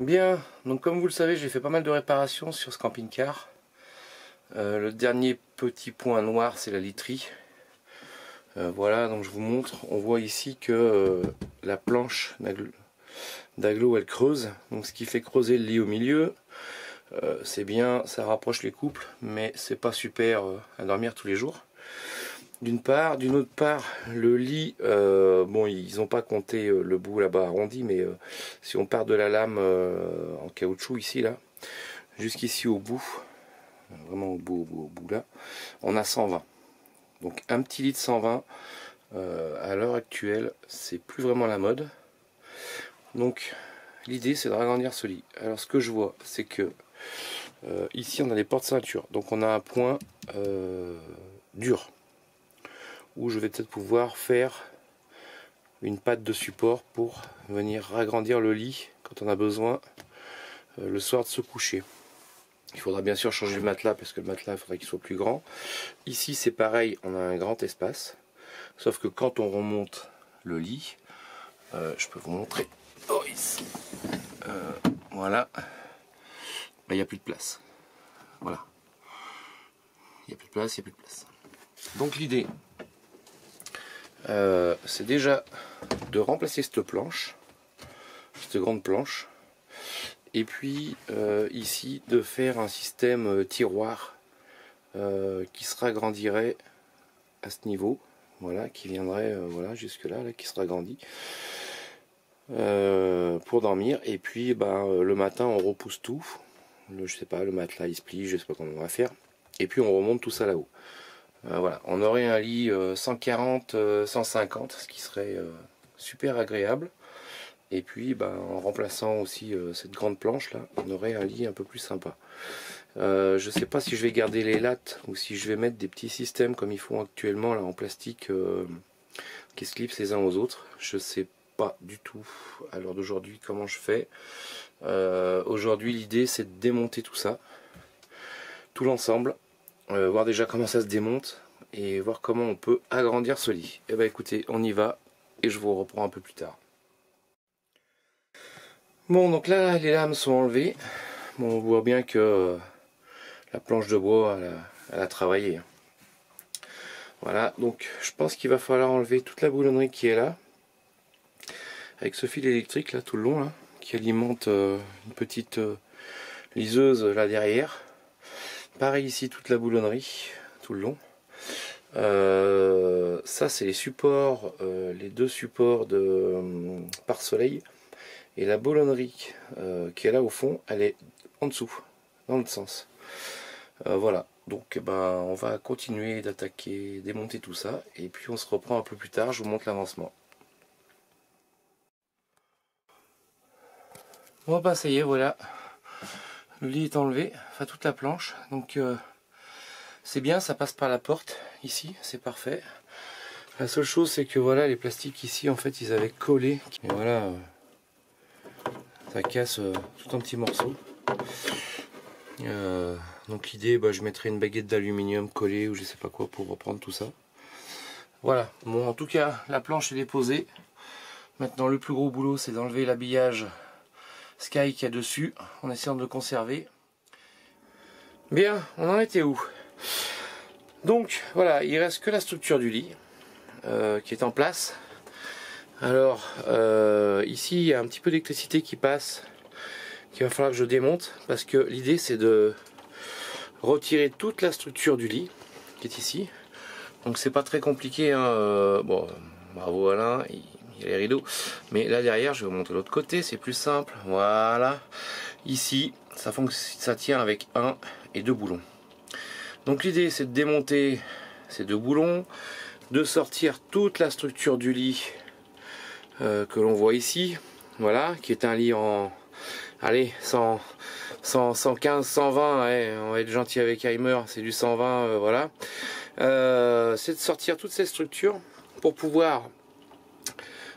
Bien, donc comme vous le savez, j'ai fait pas mal de réparations sur ce camping-car. Le dernier petit point noir, c'est la literie. Voilà, donc je vous montre. On voit ici que la planche d'agglo elle creuse, donc ce qui fait creuser le lit au milieu. C'est bien, ça rapproche les couples, mais c'est pas super à dormir tous les jours. D'une part, d'une autre part, le lit, bon, ils n'ont pas compté le bout là-bas arrondi, mais si on part de la lame en caoutchouc ici, là, jusqu'ici au bout, vraiment au bout là, on a 120. Donc un petit lit de 120, à l'heure actuelle, c'est plus vraiment la mode. Donc l'idée, c'est de ragrandir ce lit. Alors ce que je vois, c'est que ici, on a des portes-ceintures, donc on a un point dur, où je vais peut-être pouvoir faire une patte de support pour venir ragrandir le lit quand on a besoin le soir de se coucher. Il faudra bien sûr changer le matelas parce que le matelas il faudrait qu'il soit plus grand. Ici c'est pareil, on a un grand espace, sauf que quand on remonte le lit, je peux vous montrer, oh, ici, voilà, il n'y a plus de place. Voilà, il n'y a plus de place, il n'y a plus de place. Donc l'idée, c'est déjà de remplacer cette planche, cette grande planche, et puis ici de faire un système tiroir qui se ragrandirait à ce niveau, voilà, qui viendrait voilà, jusque là, qui sera agrandi pour dormir. Et puis le matin on repousse tout, je sais pas, le matelas il se plie, je sais pas comment on va faire, et puis on remonte tout ça là-haut. Voilà, on aurait un lit 140, 150, ce qui serait super agréable. Et puis en remplaçant aussi cette grande planche là, on aurait un lit un peu plus sympa. Je sais pas si je vais garder les lattes ou si je vais mettre des petits systèmes comme ils font actuellement là en plastique qui se clipsent les uns aux autres. Je sais pas du tout à l'heure d'aujourd'hui comment je fais. Aujourd'hui l'idée c'est de démonter tout ça, tout l'ensemble. Voir déjà comment ça se démonte et voir comment on peut agrandir ce lit. Et écoutez, on y va et je vous reprends un peu plus tard. Bon, donc là les lames sont enlevées. Bon, on voit bien que la planche de bois elle a travaillé. Voilà, donc je pense qu'il va falloir enlever toute la boulonnerie qui est là, avec ce fil électrique là tout le long là, qui alimente une petite liseuse là derrière. Pareil ici, toute la boulonnerie tout le long. Ça c'est les supports, les deux supports de pare-soleil, et la boulonnerie qui est là au fond, elle est en dessous, dans l'autre sens. Voilà, donc on va continuer d'attaquer, démonter tout ça, et puis on se reprend un peu plus tard, je vous montre l'avancement. Bon ça y est, voilà, le lit est enlevé, enfin toute la planche, donc c'est bien, ça passe par la porte, ici, c'est parfait. La seule chose c'est que voilà, les plastiques ici en fait ils avaient collé, et voilà, ça casse tout un petit morceau. Donc l'idée, je mettrai une baguette d'aluminium collée ou je sais pas quoi pour reprendre tout ça. Voilà, bon en tout cas la planche est déposée. Maintenant le plus gros boulot c'est d'enlever l'habillage Sky qu'il y a dessus en essayant de le conserver. Bien, on en était où? Donc voilà, il reste que la structure du lit qui est en place. Alors ici il y a un petit peu d'électricité qui passe, qu'il va falloir que je démonte, parce que l'idée c'est de retirer toute la structure du lit qui est ici. Donc c'est pas très compliqué hein. Bon, bravo Alain, il y a les rideaux, mais là derrière je vais vous montrer l'autre côté, c'est plus simple. Voilà, ici ça tient avec un et deux boulons. Donc l'idée c'est de démonter ces deux boulons, de sortir toute la structure du lit que l'on voit ici, voilà, qui est un lit en, allez, 115, 120, ouais, on va être gentil avec Heimer, c'est du 120, voilà. C'est de sortir toutes ces structures pour pouvoir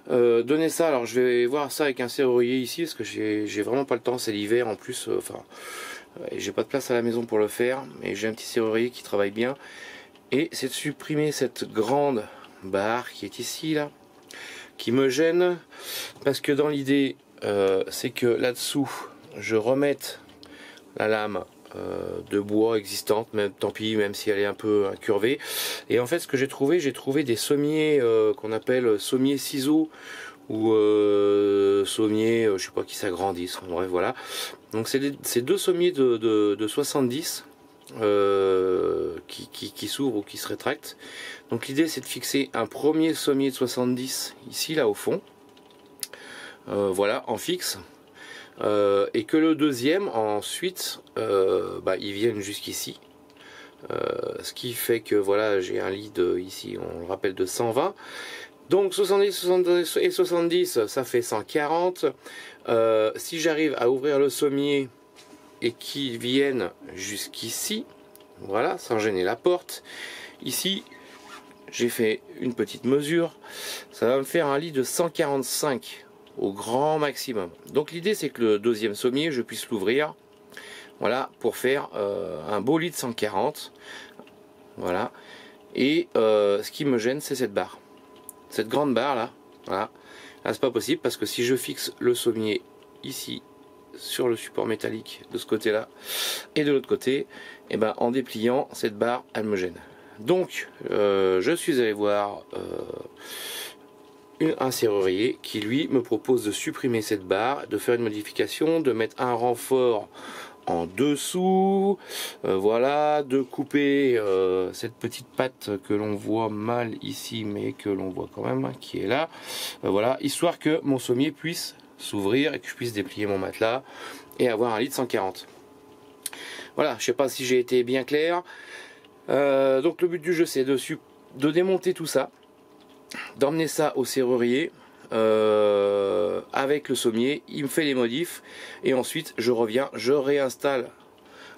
donner ça. Alors je vais voir ça avec un serrurier ici, parce que j'ai vraiment pas le temps, c'est l'hiver en plus, enfin, j'ai pas de place à la maison pour le faire, mais j'ai un petit serrurier qui travaille bien, et c'est de supprimer cette grande barre qui est ici, là, qui me gêne, parce que dans l'idée, c'est que là-dessous, je remette la lame de bois existante, même tant pis, même si elle est un peu incurvée. Et en fait, ce que j'ai trouvé des sommiers qu'on appelle sommiers ciseaux ou sommiers, je sais pas, qui s'agrandissent. Bref, voilà. Donc c'est deux sommiers de 70 qui s'ouvrent ou qui se rétractent. Donc l'idée, c'est de fixer un premier sommier de 70 ici, là au fond. Voilà, en fixe. Et que le deuxième ensuite il vienne jusqu'ici, ce qui fait que voilà, j'ai un lead ici, on le rappelle, de 120. Donc 70, 70 et 70, ça fait 140. Si j'arrive à ouvrir le sommier et qu'il vienne jusqu'ici, voilà, sans gêner la porte, ici j'ai fait une petite mesure, ça va me faire un lit de 145 au grand maximum. Donc l'idée, c'est que le deuxième sommier, je puisse l'ouvrir, voilà, pour faire un beau lit de 140. Voilà. Et ce qui me gêne, c'est cette barre, cette grande barre là. Voilà. Là, c'est pas possible parce que si je fixe le sommier ici sur le support métallique de ce côté là et de l'autre côté, et ben en dépliant cette barre, elle me gêne. Donc je suis allé voir un serrurier qui lui me propose de supprimer cette barre, de faire une modification, de mettre un renfort en dessous, voilà, de couper cette petite patte que l'on voit mal ici mais que l'on voit quand même, qui est là, voilà, histoire que mon sommier puisse s'ouvrir et que je puisse déplier mon matelas et avoir un lit de 140. Voilà, je sais pas si j'ai été bien clair. Donc le but du jeu, c'est de démonter tout ça, d'emmener ça au serrurier avec le sommier, il me fait les modifs et ensuite je reviens, je réinstalle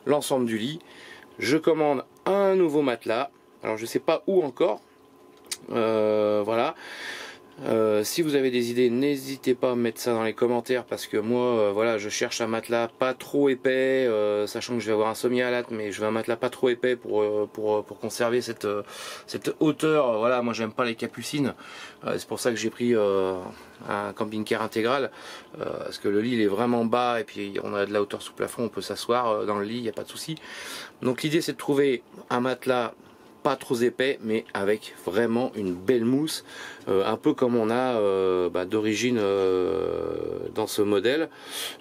l'ensemble du lit, je commande un nouveau matelas, alors je sais pas où encore, voilà. Si vous avez des idées, n'hésitez pas à mettre ça dans les commentaires parce que moi voilà, je cherche un matelas pas trop épais, sachant que je vais avoir un sommier à latte, mais je veux un matelas pas trop épais pour conserver cette hauteur. Voilà, moi j'aime pas les capucines, c'est pour ça que j'ai pris un camping-car intégral, parce que le lit il est vraiment bas et puis on a de la hauteur sous plafond, on peut s'asseoir dans le lit, il n'y a pas de souci. Donc l'idée, c'est de trouver un matelas pas trop épais mais avec vraiment une belle mousse, un peu comme on a d'origine dans ce modèle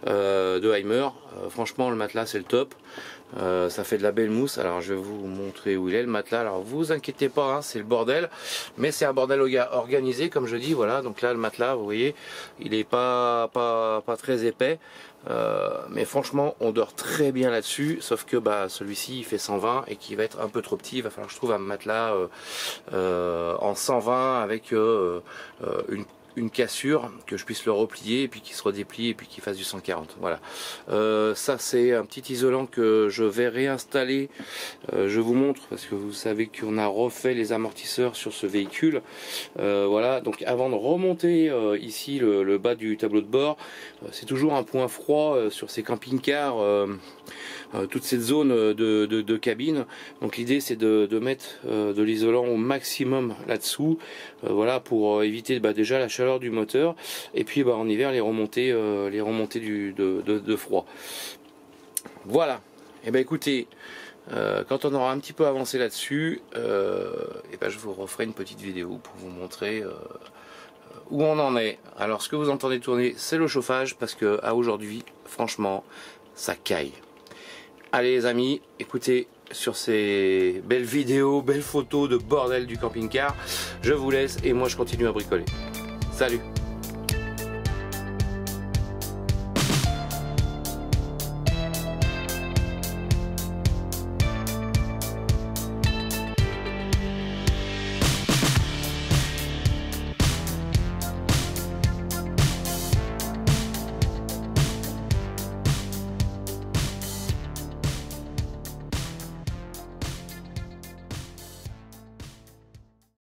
de Heimer. Franchement, le matelas, c'est le top. Ça fait de la belle mousse. Alors je vais vous montrer où il est, le matelas. Alors vous inquiétez pas, hein, c'est le bordel, mais c'est un bordel organisé, comme je dis. Voilà, donc là le matelas, vous voyez, il est pas très épais, mais franchement on dort très bien là-dessus, sauf que celui-ci il fait 120 et qui va être un peu trop petit. Il va falloir que je trouve un matelas en 120 avec une cassure, que je puisse le replier et puis qu'il se redéplie et puis qu'il fasse du 140. Voilà, ça c'est un petit isolant que je vais réinstaller. Je vous montre parce que vous savez qu'on a refait les amortisseurs sur ce véhicule. Voilà, donc avant de remonter ici le bas du tableau de bord, c'est toujours un point froid sur ces camping-cars, toute cette zone de cabine. Donc l'idée, c'est de mettre de l'isolant au maximum là-dessous, voilà, pour éviter déjà la chaleur du moteur et puis en hiver les remontées de froid. Voilà. Et écoutez, quand on aura un petit peu avancé là-dessus, je vous referai une petite vidéo pour vous montrer où on en est. Alors ce que vous entendez tourner, c'est le chauffage, parce que à aujourd'hui, franchement, ça caille. Allez les amis, écoutez, sur ces belles vidéos, belles photos de bordel du camping-car, je vous laisse et moi je continue à bricoler. Salut!